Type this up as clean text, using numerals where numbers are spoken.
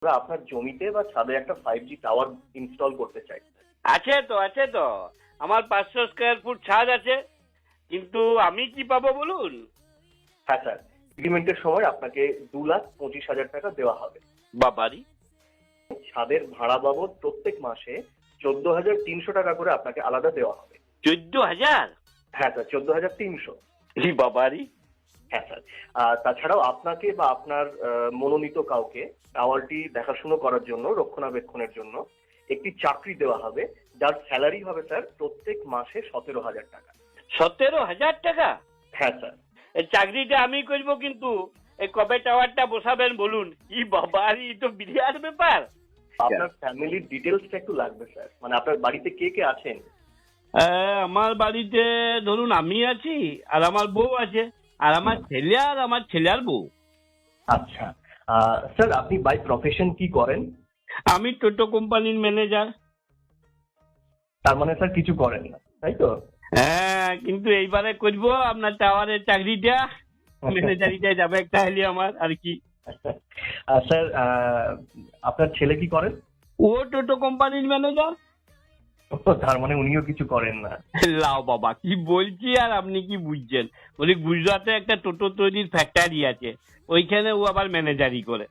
আমরা আপনার জমিতে বা ছাদে একটা 5G টাওয়ার ইনস্টল করতে চাই। আছে তো আমার 500 স্কয়ার ফুট ছাদ আছে, কিন্তু আমি কি পাবো বলুন? হ্যাঁ স্যার, এগ্রিমেন্টের সময় আপনাকে 2,25,000 টাকা দেওয়া হবে। বাবারি, ছাদের ভাড়া বাবদ প্রত্যেক মাসে 14,300 টাকা করে আপনাকে আলাদা দেওয়া হবে। 14,000? হ্যাঁ স্যার, 14,300। বাবারি। হ্যাঁ স্যার, তাছাড়াও আপনাকে বা আপনার মনোনীত কাউকে টাওয়ারটি দেখাশুনো করার জন্য, রক্ষণাবেক্ষণের জন্য একটি চাকরি দেওয়া হবে, যার স্যালারি হবে স্যার প্রত্যেক মাসে 17,000 টাকা। 17,000 টাকা? হ্যাঁ স্যার। এই চাকরিটা আমি করব, কিন্তু এই কবে টাওয়ারটা বসাবেন বলুন? বাবারি, তো বিরাট ব্যাপার। আপনার ফ্যামিলির ডিটেলসটা একটু লাগবে স্যার, মানে আপনার বাড়িতে কে কে আছেন? আমার বাড়িতে ধরুন আমি আছি, আর আমার বউ আছে, আর আমার ছেলে, আর আমার ছেলের বউ। আচ্ছা, স্যার আপনি বাই প্রফেশন কি করেন? আমি টোটো কোম্পানির ম্যানেজার। তার মানে স্যার কিছু করেন না, তাই তো? হ্যাঁ, কিন্তু এইবারে করবো আপনার টাওয়ারের চাকরিটা, ম্যানেজারিটা যাবে একটা হলে আমার, আর কি। স্যার আপনার ছেলে কি করেন? ও টোটো কোম্পানির ম্যানেজার। তার মানে উনিও কিছু করেন না। লাও বাবা, কি বলছি আর আপনি কি বুঝছেন? বলি গুজরাটে একটা টোটো তৈরির ফ্যাক্টরি আছে, ওইখানে ও আবার ম্যানেজারি করে।